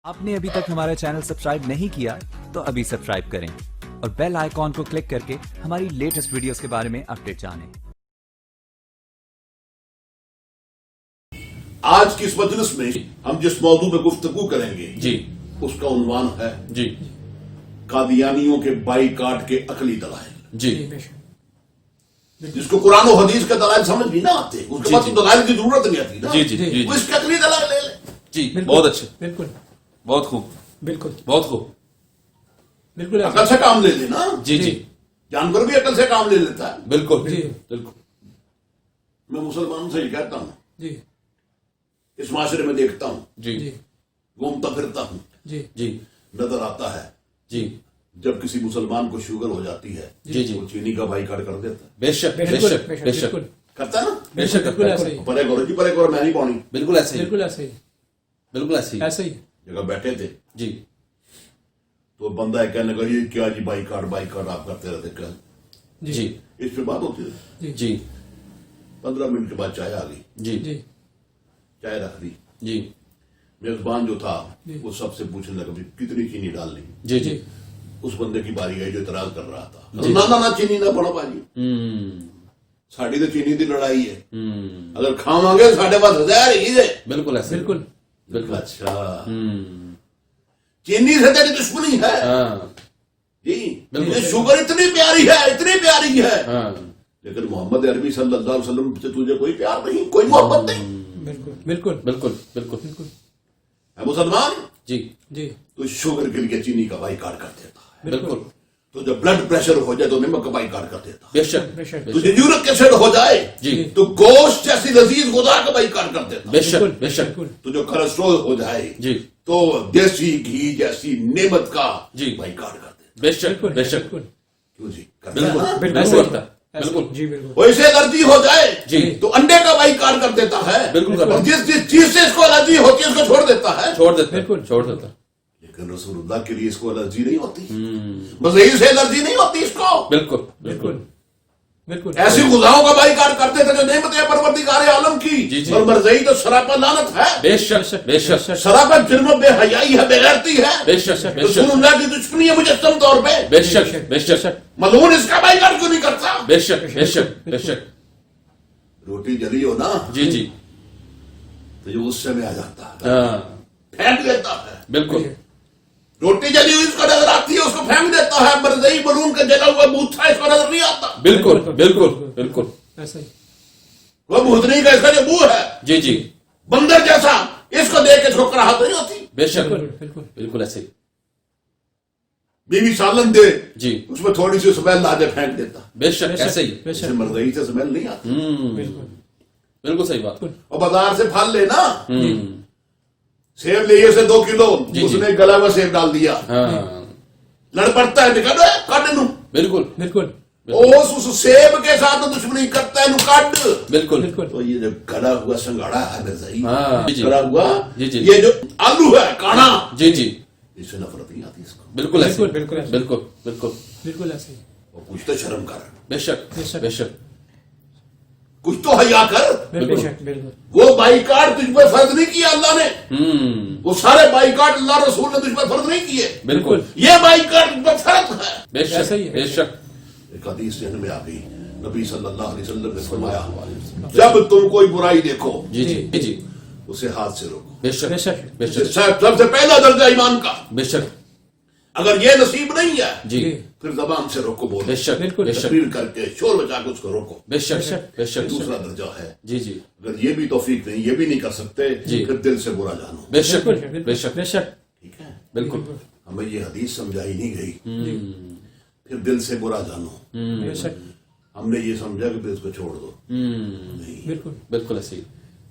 आपने अभी तक हमारा चैनल सब्सक्राइब नहीं किया तो अभी सब्सक्राइब करें और बेल आइकॉन को क्लिक करके हमारी लेटेस्ट वीडियोस के बारे में अपडेट जानें। आज की इस मजलिस में हम जिस मौजू पे गुफ्तगू करेंगे जी उसका उन्वान है जी कादियानियों के बाईकाट के अकली दलाइल। जी जिसको कुरान और हदीस के दलाइल समझ भी ना आते उसके बाद तो दलाइल की जरूरत नहीं आती ना। जी जी जी वो इसके अकली दलाइल ले ले। जी बहुत अच्छे, बिल्कुल बहुत खूब, बिल्कुल बहुत खूब। बिल्कुल अकल से काम ले लेना। जी जी जानवर भी अकल से काम ले लेता है। बिल्कुल जी। बिल्कुल। मैं मुसलमानों से ये कहता हूँ, जी इस माशरे में देखता हूँ, जी जी घूमता फिरता हूँ, जी जी नजर आता है जी जब किसी मुसलमान को शुगर हो जाती है जी जी वो चीनी का बाईकाट कर देता है। बेशक बिल्कुल बेशक बेशक बिल्कुल करता है ना। बेशक बिल्कुल ऐसे ही परे करो जी, परे करो, मैं नहीं पानी। बिल्कुल ऐसे ही, बिल्कुल ऐसे ही बिल्कुल ऐसे ही। ऐसे ही जगह बैठे थे जी तो बंदा है कहने लगा ये क्या जी बाईकाट आप करते रहते क्या। जी इस पे बात होती है। जी जी 15 मिनट के बाद चाय आ गई, जी जी चाय रख दी। जी मेजबान जो था जी। वो सबसे पूछने लगा भी कितनी चीनी डालनी। जी जी जी उस बंदे की बारी आई जो इतराज कर रहा था, जी। ना चीनी ना बनो भाजी, हम्म साड़ी तो चीनी की लड़ाई है, हम्म अगर खावांगे साढ़े पास हजार ही है। बिल्कुल ऐसे ही। बिल्कुल बिल्कुल। अच्छा हम्म चीनी से तेरी दुश्मनी है हाँ जी। बिल्कुल। ये शुगर इतनी प्यारी है हाँ लेकिन मोहम्मद अरबी सल्लल्लाहु अलैहि वसल्लम से तुझे कोई प्यार नहीं, कोई मोहब्बत नहीं बिल्कुल बिल्कुल बिल्कुल बिल्कुल बिल्कुल है। मुसलमान जी जी तो शुगर के लिए चीनी का बाईकाट कर देता है, बिल्कुल तो जब ब्लड प्रेशर हो जाए तो नमक का बाईकाट कर देता है, बेशक बेशक तुझे यूरिक एसिड हो जाए जी तो गोश्त जैसी लजीज गुदा का बाईकाट कर देता है, बेशक बिल्कुल बेशक बिल्कुल तुझे कोलेस्ट्रॉल हो जाए जी तो देसी घी जैसी नेमत का जी। बाईकाट कर देता बेशक बिल्कुल बेशक बिल्कुल है। क्यों जी करता बिल्कुल है ना? बिल्कुल ऐसे ही। करता है। बिल्कुल जी बिल्कुल वो इसे एलर्जी हो जाए जी। तो अंडे का बाईकाट कर देता है, बिल्कुल करता और है। जिस जिस चीज से इसको एलर्जी होती है उसको छोड़ देता है। छोड़ देता है बिल्कुल। छोड़ देता है। लेकिन रसूलुल्लाह के लिए इसको एलर्जी नहीं होती, बस यही से एलर्जी नहीं होती इसको। बिल्कुल बिल्कुल बिल्कुल ऐसी गुजाओं का बाईकाट करते थे जो नेमत है परवरदिगार आलम की, जी, जी। और मरज़ई तो सरापा लानत है, बेशक बेशक सरापा जुर्म बेहयाई है, बेगैरती है, बेशक बेशक रसूलुल्लाह की दुश्मनी है मुजस्सम तौर पे। बेशक बेशक मलून इसका बाईकाट क्यों नहीं करता। बेशक बेशक बेशक रोटी जली हो ना जी जी तो जो गुस्से में आ जाता है, हाँ फेंक देता है। बिल्कुल रोटी जली हुई इसको नजर आती है, उसको फेंक देता है। मरज़ई बलून का जला हुआ बूथा इसको नजर नहीं आता, बिल्कुल बिल्कुल बिल्कुल ऐसे ही वो भूतनी का इसका जो मुंह है जी जी बंदर जैसा, इसको देख के ठोकराहट नहीं होती। बेशक बिल्कुल बिल्कुल बिल्कुल ऐसे ही बीवी सालन दे जी उसमें थोड़ी सी स्मेल ला दे फेंक देता, बेशक ऐसे ही इसे बेशक मरज़ई से स्मेल नहीं आती। बिल्कुल बिल्कुल सही बात और बाजार से फल लेना, हम्म सेब लिए उसे 2 किलो, जी, उसने गला हुआ सेब डाल दिया, हाँ लड़ पड़ता है, निकल काट नू बिल्कुल बिल्कुल उस सेब के साथ तो दुश्मनी करता है, नू काट। बिल्कुल बिल्कुल तो ये जो गला हुआ संगाड़ा है मरज़ई, हाँ जी जी गला हुआ जी, जी। ये जो आलू है काना, जी जी इससे नफरत नहीं आती इसको। बिल्कुल ऐसे बिल्कुल, बिल्कुल ऐसे। बिल्कुल बिल्कुल बिल्कुल ऐसे ही वो कुछ तो शर्म कर, बेशक बेशक। बेशक कुछ तो हया कर। बिल्कुल। बेशक बिल्कुल वो बाईकाट तुझ पर फर्ज नहीं किया अल्लाह ने, वो सारे बाईकाट अल्लाह रसूल ने तुझ पर फर्ज नहीं किए, बिल्कुल ये बाईकाट तुझ पर फर्ज है। बेशक ऐसा ही है। बेशक एक हदीस जहन में आ गई, नबी सल्लल्लाहु अलैहि वसल्लम ने फरमाया जब तुम कोई बुराई देखो जी जी जी जी उसे हाथ से रोको, बेशक बेशक। बेशक सबसे पहला दर्जा ईमान का। बेशक अगर ये नसीब नहीं है जी फिर जबान से रोको, बोलो, बेशक बिल्कुल। बेशक तकरीर करके शोर बजा के उसको रोको। बेशक बेशक। बेशक दूसरा दर्जा है जी जी अगर ये भी तौफीक नहीं, ये भी नहीं कर सकते, जी। फिर दिल से बुरा जानो। बेशक बिल्कुल बेशक बेशक ठीक है, बिल्कुल हमें ये हदीस समझाई नहीं गई, फिर दिल से बुरा जानो। बेशक हमने ये समझा कि फिर इसको छोड़ दो, नहीं। बिल्कुल बिल्कुल ऐसे ही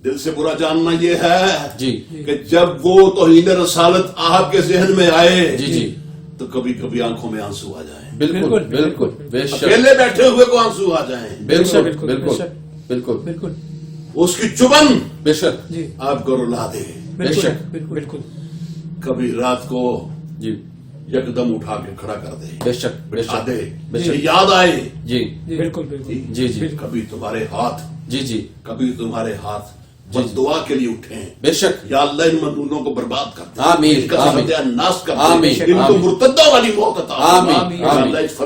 दिल से बुरा जानना ये है जी कि जब वो तौहीद रसालत आपके जहन में आए जी जी तो कभी कभी आंखों में आंसू आ जाएं, बिल्कुल बिल्कुल, बिल्कुल बिल्कुल। बेशक अकेले बैठे हुए को आंसू आ जाएं, बिल्कुल बिल्कुल, बिल्कुल बेशक। बिल्कुल बिल्कुल उसकी चुभन बेशक जी आपको रुला दे। बिल्कुल बेशक। बिल्कुल बिल्कुल कभी रात को जी यकदम उठा के खड़ा कर दे, बेशक बिठा बेशक दे, बेशक याद आए जी बिल्कुल बिल्कुल जी जी कभी तुम्हारे हाथ, जी जी कभी तुम्हारे हाथ बस दुआ के लिए उठे हैं। बेशक या अल्लाह इन मजलूमों को बर्बाद कर दे, आमीन, इनका आमीन। सत्यानाश कर दे, आमीन, इनको आमीन। मुर्तद्दा वाली मौत अता फरमा। आमीन, या आमीन। अल्लाह इस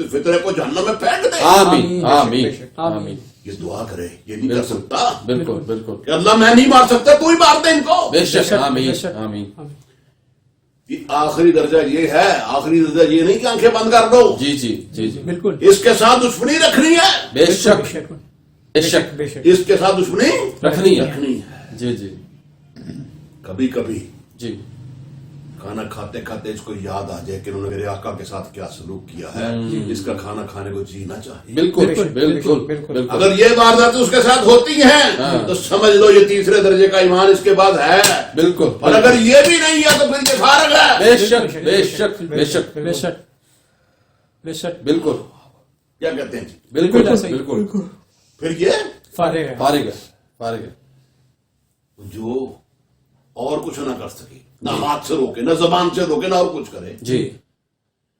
फितरे को जहन्नम में फेंक दे। आमीन आमीन बेशक, आमीन। ये दुआ करे, ये नहीं कर बिल्कुल सकता बिल्कुल बिल्कुल कि अल्लाह मैं नहीं मार सकता, तू ही मार दे इनको। बेशक आमीन बेशक, आमीन। ये आखिरी दर्जा ये है, आखिरी दर्जा ये नहीं कि आंखें बंद कर दो, जी जी जी जी बिल्कुल इसके साथ दुश्मनी रखनी है, बेशक बेशक बेशक बेशक इसके साथ दुश्मनी रखनी है। रखनी है। जी जी कभी कभी जी खाना खाते खाते इसको याद आ जाए कि उन्होंने मेरे आका के साथ क्या सलूक किया है, इसका खाना खाने को जीना चाहिए। बिल्कुल बिल्कुल, बिल्कुल बिल्कुल। बिल्कुल अगर ये वारदातें उसके साथ होती हैं तो समझ लो ये तीसरे दर्जे का ईमान इसके बाद है। बिल्कुल और अगर ये भी नहीं है तो फिर ये फारग है। बेशक बेशक बेशक बेशक बेशक बिल्कुल क्या कहते हैं जी? बिल्कुल बिल्कुल सही। बिल्कुल फिर ये फारिग है फारिग है फारिग है जो और कुछ ना कर सके, ना हाथ से रोके, ना जबान से रोके, ना और कुछ करे, जी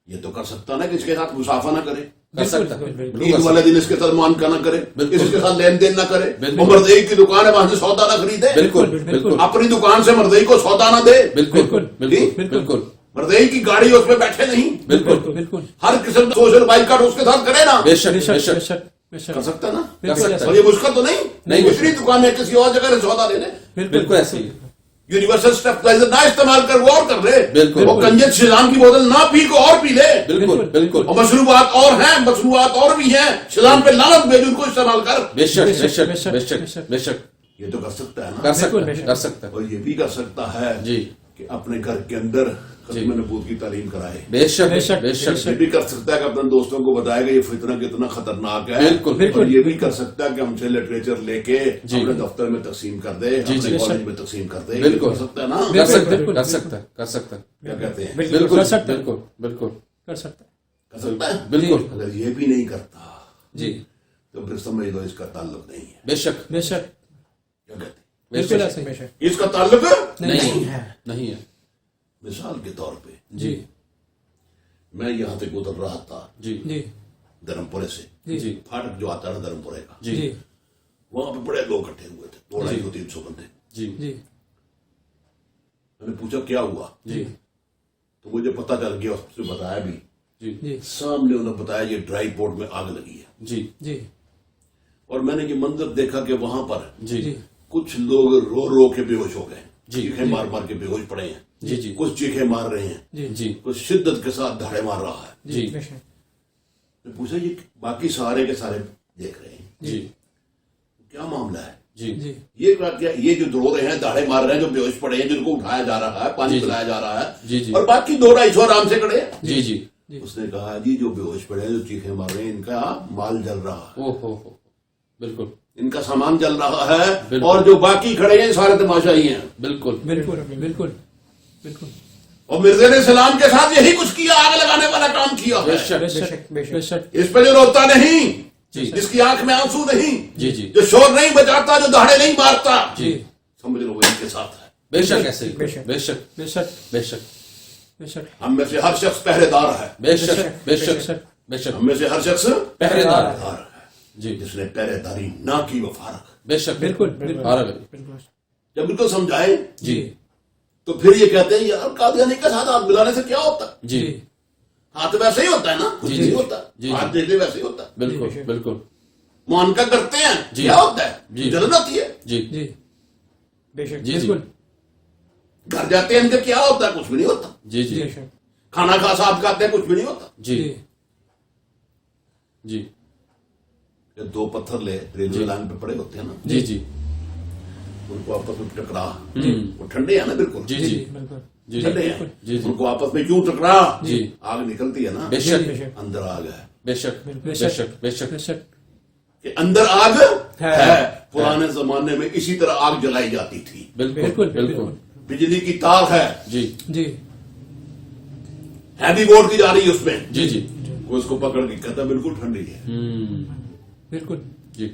ये तो कर सकता ना कि इसके साथ मुसाफा ना करे, कर सकता है बिल्कुल, बिल्कुल ईद कर वाले दिन इसके साथ मुआनका ना करे, बिल्कुल। किसी के साथ लेन देन ना करे, बिल्कुल। वो मर्दई की दुकान है वहां से सौदा ना खरीदे, बिल्कुल बिल्कुल। बिल्कुल अपनी दुकान से मर्दई को सौदा ना दे, बिल्कुल बिल्कुल। बिल्कुल बिल्कुल मर्दई की गाड़ी उसमें बैठे नहीं, बिल्कुल बिल्कुल हर किस्म का सोशल बाइकआउट उसके साथ करे ना, बेशक बेशक बेशक बेशक कर बेशक सकता ना। कर सकता और है ये मुश्किल तो नहीं, नहीं दूसरी दुकान है किसी और जगह से सौदा ले ले, बिल्कुल ऐसे ही यूनिवर्सल स्टेबलाइजर ना इस्तेमाल कर, वो और कर ले, बिल्कुल। वो कंजर शिजाम की बोतल ना पी को और पी ले, बिल्कुल बिल्कुल और मशरूबात और हैं, मशरूबात और भी हैं, शिजाम पे लानत भेज, उनको इस्तेमाल कर। बेशक बेशक, बेशक बेशक, बेशक बेशक। बेशक ये तो कर सकता है ना। कर सकता है बेशक। कर सकता है और ये भी कर सकता है जी कि अपने घर के अंदर जी। खत्म नबूत की तालीम कराए। बेशक बेशक, बेशक ये भी कर सकता है कि अपने दोस्तों को बताएगा ये फितना कितना खतरनाक है। बिल्कुल, बिल्कुल। और ये भी कर सकता है कि हमसे लिटरेचर लेके जी। अपने दफ्तर में तकसीम कर दे, जी, अपने जी। कॉलेज में तकसीम कर दे। बिल्कुल। कर सकता है ना। कर बिल्कुल, सकता है बिल्कुल, कर सकता है कर सकता है क्या कहते हैं? बिल्कुल कर सकता है बिल्कुल बिल्कुल कर सकता है कर सकता है। बिल्कुल अगर ये भी नहीं करता जी तो फिर समझ लो इसका ताल्लुक नहीं है। बेशक बेशक क्या कहते बिल्कुल बेशक ऐसे बेशक हैं? इसका ताल्लुक नहीं है नहीं है मिसाल के तौर पे जी मैं यहाँ से गुजर रहा था जी जी धर्मपुरे से, जी जी फाटक जो आता है ना धर्मपुरे का, जी जी वहां पे बड़े लोग इकट्ठे हुए थे, 200-300 बंदे। जी जी मैंने पूछा क्या हुआ, जी तो मुझे पता चल गया, उससे बताया भी। जी जी सामने उन्होंने बताया ये ड्राई पोर्ट में आग लगी है, जी जी और मैंने ये मंजर देखा कि वहां पर जी जी कुछ लोग रो रो के बेहोश हो गए, जी, चीखे मार मार के बेहोश पड़े हैं, जी जी कुछ चीखे मार रहे हैं, जी जी कुछ शिद्दत के साथ धाड़े मार रहा है। जी बेशक मैं पूछा ये बाकी सारे के सारे देख रहे हैं, जी क्या मामला है? जी जी ये क्या, ये जो रो रहे हैं, दाढ़े मार रहे हैं, जो बेहोश पड़े हैं, जिनको उठाया जा रहा है, पानी जी, जी। पिलाया जा रहा जी, है, जी। और बाकी 200-250 आराम से खड़े हैं। जी जी उसने कहा जी जो बेहोश पड़े हैं, जो चीखे मार रहे हैं, इनका माल जल रहा है, ओ हो बिल्कुल इनका सामान जल रहा है, बिल्कुल। और जो बाकी खड़े हैं सारे तमाशाई हैं। बिल्कुल बिल्कुल बिल्कुल बिल्कुल और मिर्जा ने सलाम के साथ यही कुछ किया, आग लगाने वाला काम किया है। बेशक बेशक बेशक इस पे जो रोता नहीं, जी जिसकी आंख में आंसू नहीं, जी जी जो शोर नहीं बजाता, जो दाढ़े नहीं मारता, जी समझ लो वो इनके साथ है। बेशक ऐसे ही बेशक। बेशक बेशक बेशक बेशक हम में से हर शख्स पहरेदार है, बेशक बेशक, बेशक बेशक हम में से हर शख्स पहरेदार पहरेदार है। जी जिसने पहरेदारी ना की वो फारक। बेशक बिल्कुल बिल्कुल फारग है। बिल्कुल जब इनको समझाए जी तो फिर ये कहते हैं यार कादियानी के साथ हाथ मिलाने से क्या होता है? जी हाथ वैसे ही होता है ना, कुछ जी, नहीं जी। होता, जी, हाथ जी। देते वैसे ही होता है। बिल्कुल जी, बिल्कुल मुआनका करते हैं, जी। क्या होता है? जी। जलन आती है। जी जी बेशक जी, जी। बिल्कुल घर जाते हैं इनके क्या होता है? कुछ भी नहीं होता। जी जी बेशक खाना खा साथ खाते हैं, कुछ भी नहीं होता। जी जी जी ये दो पत्थर ले रेलवे लाइन पे पड़े होते हैं ना, जी जी उनको आपस में टकरा, हम्म। वो ठंडे हैं ना बिल्कुल, जी जी जी बिल्कुल जी ठंडे जी हैं, जी जी उनको आपस में क्यों टकरा? जी। आग निकलती है ना, बेशक बेशक अंदर आग है, बेशक बेशक बेशक बेशक बेशक कि अंदर आग है। है। पुराने जमाने में इसी तरह आग जलाई जाती थी। बिल्कुल बिल्कुल बिल्कुल बिजली की तार है, जी जी हैवी वोल्ट की जा रही है उसमें, जी जी वो उसको पकड़ के कहता है बिल्कुल ठंडी है। बिल्कुल जी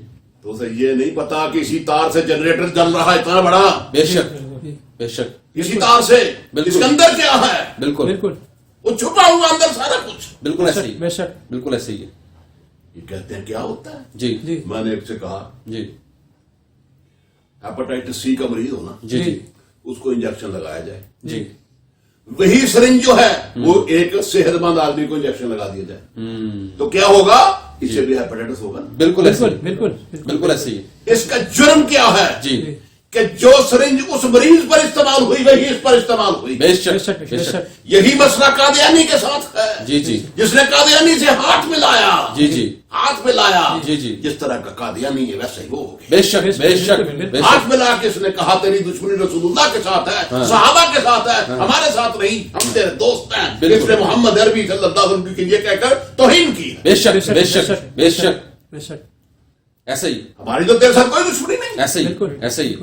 तो उसे ये नहीं पता कि इसी तार से जनरेटर जल रहा है इतना बड़ा, बेशक जी बेशक इसी तार से। बिल्कुल। इसके अंदर क्या है? बिल्कुल बिल्कुल वो छुपा हुआ अंदर सारा कुछ। बिल्कुल ऐसे ही बेशक बिल्कुल ऐसे ही है ये कहते हैं क्या होता है? जी जी मैंने एक से कहा जी हेपेटाइटिस सी का मरीज हो ना, जी जी उसको इंजेक्शन लगाया जाए, जी वही सिरिंज जो है वो एक सेहतमंद आदमी को इंजेक्शन लगा दिया जाए, तो क्या होगा, इससे भी हेपेटाइटिस होगा। बिल्कुल ऐसे बिल्कुल ही। बिल्कुल बिल्कुल ऐसे ही है। इसका जुर्म क्या है जी कि जो सिरिंज उस मरीज पर इस्तेमाल हुई वही इस पर इस्तेमाल हुई। बेशक बेशक बेशक बेशक यही मसला कादियानी के साथ है। जी जी जिसने कादियानी से हाथ मिलाया, जी जी हाथ मिलाया, जी जी जिस तरह का कादियानी है वैसे ही वो हो गया। बेशक बेशक हाथ बेशक मिला के इसने कहा तेरी दुश्मनी रसूलुल्लाह के साथ है, सहाबा के साथ है, हमारे साथ नहीं, हम तेरे दोस्त हैं। बिल्कुल। इसने मोहम्मद अरबी सल्लल्लाहु अलैहि वसल्लम की ये कहकर तौहीन की है। बेशक बेशक बेशक बेशक ऐसे ही हमारी तो तेरे साथ कोई दुश्मनी नहीं। ऐसे ही बिल्कुल। ऐसे ही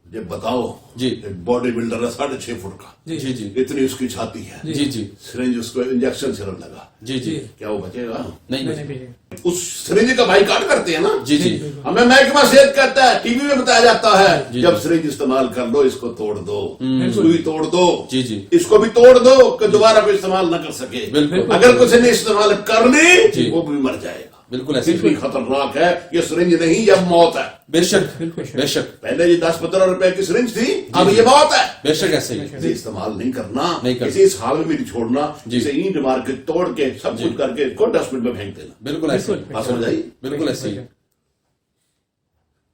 ये बताओ, जी। एक बॉडी बिल्डर है 6.5 फुट का, जी जी जी इतनी उसकी छाती है, जी जी सिरिंज उसको इंजेक्शन सिरम लगा, जी जी क्या वो बचेगा? नहीं नहीं नहीं नहीं उस सिरिंज का बाइकाट करते हैं ना। जी जी हमें महकमा सेहत कहता है, टीवी में बताया जाता है, जी, जब जी। सिरिंज इस्तेमाल कर लो इसको तोड़ दो, बिल्कुल। सुई तोड़ दो, जी जी इसको भी तोड़ दो कि दोबारा कोई इस्तेमाल न कर सके। बिल्कुल अगर किसी ने इस्तेमाल कर ली जी। वो भी मर जाएगा। बिल्कुल ऐसे ही इतनी खतरनाक है ये सिरिंज, नहीं ये मौत है। बेशक बिल्कुल। बेशक पहले ये 10-15 रुपए की सिरिंज थी, अब ये मौत है। बेशक ऐसे ही इसे इस्तेमाल नहीं करना, नहीं करना। इसे इस हाल में भी नहीं छोड़ना, जी। इसे ईंट मार के तोड़ के सब जी। कुछ करके इसको डस्टबिन में फेंक देना। बिल्कुल ऐसे ही बिल्कुल। बात समझ आई? बिल्कुल ऐसे ही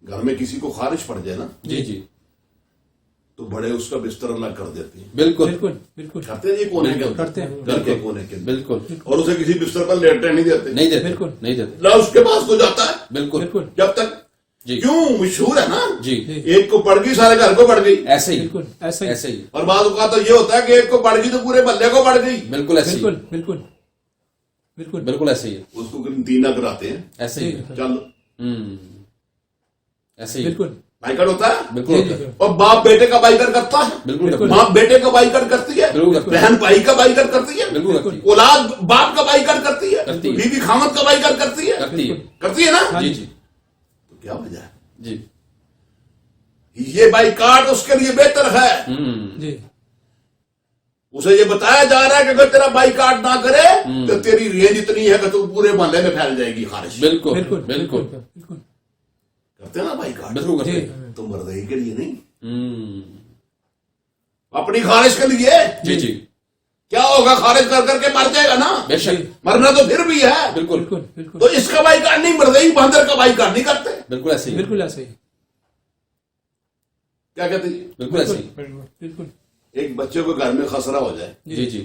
घर में किसी को खारिश पड़ जाए ना, जी जी तो बड़े उसका बिस्तर अलग कर देते हैं। बिल्कुल बिल्कुल बिल्कुल करते हैं ये कोने के अंदर, करते हैं। घर के कोने के अंदर, बिल्कुल और उसे किसी बिस्तर पर लेटने नहीं देते, नहीं देते बिल्कुल। नहीं देते ना उसके पास को जाता है बिल्कुल बिल्कुल जब तक। जी क्यों? मशहूर है ना, जी एक को पड़ गई सारे घर को पड़ गई। ऐसे ही बिल्कुल ऐसा ही ऐसे ही और बाद का तो ये होता है कि एक को पड़ गई तो पूरे मोहल्ले को पड़ गई। बिल्कुल ऐसे ही बिल्कुल बिल्कुल बिल्कुल बिल्कुल ऐसे ही है उसको तीना कराते हैं, ऐसे ही जी। है। चल ऐसे ही बिल्कुल बाइकट होता है। बिल्कुल जी, होता जी, है। और बाप बेटे का बाइकट करता है, बिल्कुल बिल्कुल। करती है। माँ बेटे का बाइकट करती है, बिल्कुल करती है। बहन भाई का बाइकट करती है, बिल्कुल करती है। औलाद बाप का बाइकट करती है, करती है। बीवी खामद का बाइकट करती है, करती है करती है ना। जी जी तो क्या वजह है? जी ये बाइकाट उसके लिए बेहतर है। जी उसे ये बताया जा रहा है कि अगर तेरा बाइकाट ना करे तो तेरी रेंज इतनी है कि तू पूरे मोहल्ले में फैल जाएगी खारिश। बिल्कुल बिल्कुल बिल्कुल बिल्कुल करते हैं ना बाइकाट, बिल्कुल करते जी हैं। तो मर्दगी के लिए नहीं, हम्म, अपनी खारिश के लिए। जी जी क्या होगा, खारिज कर करके मर जाएगा ना, बेशक मरना तो फिर भी है। बिल्कुल बिल्कुल बिल्कुल तो इसका बाइकाट नहीं, मर्दगी बंदर का बाइकाट नहीं करते। बिल्कुल ऐसे ही है। बिल्कुल ऐसे ही क्या कहते हैं? बिल्कुल ऐसे ही बिल्कुल एक बच्चे को घर में खसरा हो जाए जी जी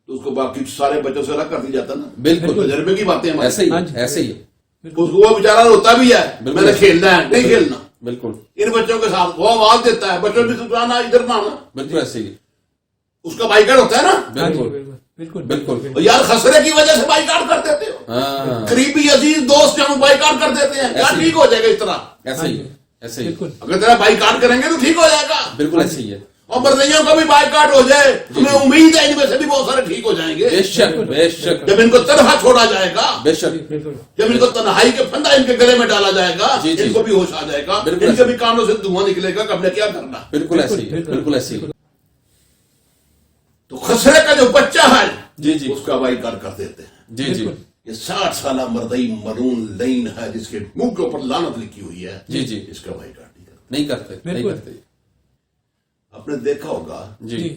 तो उसको बाकी सारे बच्चों से अलग कर दिया जाता ना। बिल्कुल तजर्बे की बातें हमारी। ऐसे ही हाँ है जी। ऐसे ही है। उसको वो बेचारा रोता भी है, बिल्कुल। मैंने खेलना है, नहीं खेलना। बिल्कुल इन बच्चों के साथ वो आवाज देता है, बच्चों भी सुनाना इधर ना आना, बिल्कुल ऐसे ही उसका बाइकाट होता है ना। बिल्कुल बिल्कुल बिल्कुल और यार खसरे की वजह से बाइकाट कर देते हो, हाँ करीबी अजीज दोस्त हम बाइकाट कर देते हैं, क्या ऐसे ही। ठीक हो जाएगा इस तरह? ऐसे ही ऐसे ही बिल्कुल अगर तेरा बाइकाट करेंगे तो ठीक हो जाएगा। बिल्कुल ऐसे ही है। और मर्दियों का भी बाइकाट हो जाए, हमें उम्मीद है इनमें से भी बहुत सारे ठीक हो जाएंगे। बेशक बेशक जब इनको तनहा छोड़ा जाएगा, बेशक बिल्कुल जब इनको तन्हाई के फंदा इनके गले में डाला जाएगा, जी, जी। इनको भी होश आ जाएगा, बिल्कुल इनके ऐसे। भी कानों से धुआं निकलेगा कि हमने क्या करना। बिल्कुल ऐसे ही है। बिल्कुल, बिल्कुल ऐसे ही है। तो खसरे का जो बच्चा है जी जी उसका बाइकाट कर देते हैं। जी जी बिल्कुल। ये 60 साल मर्दई मरून लाइन है जिसके मुंह के ऊपर लानत लिखी हुई है, जी, जी। इसका बाइकाट नहीं करना। नहीं करते नहीं बिल्कुल। करते आपने देखा होगा जी जी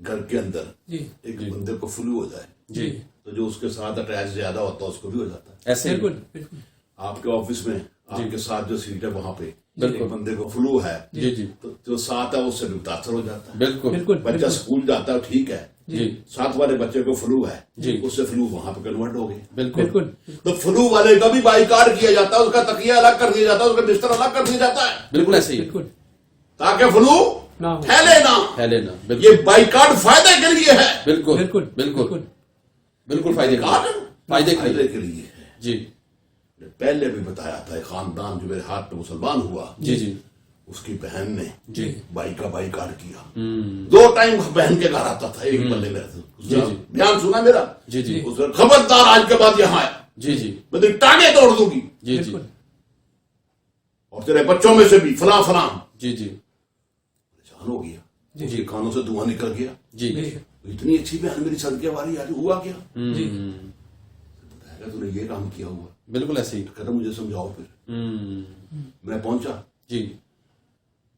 घर के अंदर जी एक जी। बंदे को फ्लू हो जाए जी तो जो उसके साथ अटैच ज्यादा होता है उसको भी हो जाता है। ऐसे ही बिल्कुल बिल्कुल आपके ऑफिस में आपके साथ जो सीट है वहां पे बिल्कुल। एक बंदे को फ्लू है जी जी तो जो साथ है उससे भी मुतासर हो जाता है। बिल्कुल बिल्कुल बच्चा स्कूल जाता है ठीक है, जी साथ वाले बच्चे को फ्लू है जी। उससे फ्लू वहां पे कन्वर्ट हो गई। बिल्कुल बिल्कुल तो फ्लू वाले का भी बाइकाट किया जाता है, उसका तकिया अलग कर दिया जाता है, उसका बिस्तर अलग कर दिया जाता है बिल्कुल ऐसे ही है। बिल्कुल ताकि फ्लू ना हो फैले ना। फैले ना ये बिल्कुल बाइकाट फायदे के लिए है। बिल्कुल बिल्कुल बिल्कुल बिल्कुल फायदे के बाइकाट लिए। फायदे के फायदे लिए के लिए है। जी पहले भी बताया था एक खानदान जो मेरे हाथ पे मुसलमान हुआ, जी जी उसकी बहन ने जी बाइक का बाइकाट किया। 2 टाइम बहन के घर आता था, एक बल्ले में रहता था। जी, उसने जी। बयान सुना मेरा, जी जी उसने खबरदार आज के बाद यहाँ आया, जी जी मैं तेरी टांगे तोड़ दूंगी जी जी बिल्कुल और तेरे बच्चों में से भी फलां फलां। जी जी परेशान हो गया, जी। उसके कानों से धुआं निकल गया। जी जी इतनी अच्छी बहन मेरी सदके वाली आज हुआ क्या? हम्म, जी। बताया کہا تو نے یہ کام کیا ہوا. بالکل ایسے ہی. کہتا مجھے سمجھاؤ پھر. میں پہنچا جی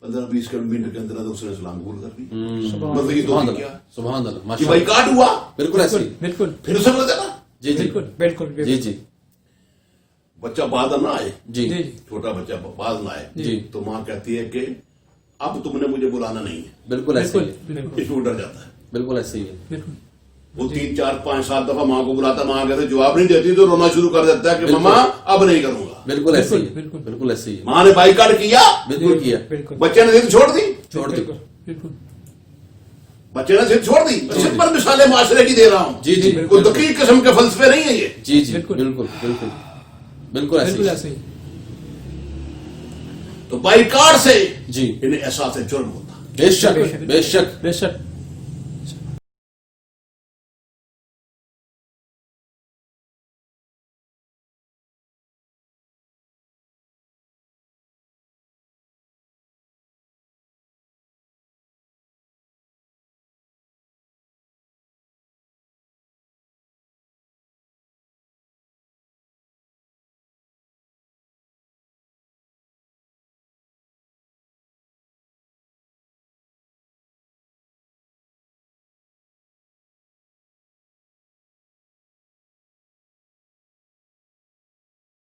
15-20 منٹ کے اندر اس نے اسلام قبول کر دی. سبحان مطلب یہ سبحان تو اللہ کیا سبحان اللہ کہ ماشاء بھائی اللہ. کاٹ ہوا بالکل ایسے ہی. بالکل پھر اسے بتا نا جی جی بالکل بالکل جی بالکل جی بچہ بعد نہ آئے, جی جی چھوٹا بچہ بعد نہ آئے, جی تو ماں کہتی ہے کہ اب تم نے مجھے بلانا نہیں ہے. بالکل ایسے ہی بالکل ہے. بالکل اس میں ڈر جاتا ہے. بالکل ایسے ہی ہے. بالکل وہ 3, 4, 5, 7 دفعہ ماں کو بلاتا, ماں کہتے جواب نہیں دیتی تو رونا شروع کر دیتا ہے کہ بالکل. ماما اب نہیں کروں گا. بالکل ایسے ہی ہے. بالکل. بالکل ایسے ہی ہے. ماں نے بائیکاٹ کیا, بالکل کیا. بالکل بچے نے ضد چھوڑ دی. چھوڑ دی. بالکل بالکل بچے نے ضد چھوڑ دی. سمپل مثالیں معاشرے کی دے رہا ہوں. جی جی کوئی دقیق قسم کے فلسفے نہیں ہے یہ. جی جی بالکل. بالکل بالکل بالکل ایسے بالکل ہی. ایسے ہی. تو بائیکاٹ سے جی انہیں احساس جرم ہوتا. بے شک بے شک بے شک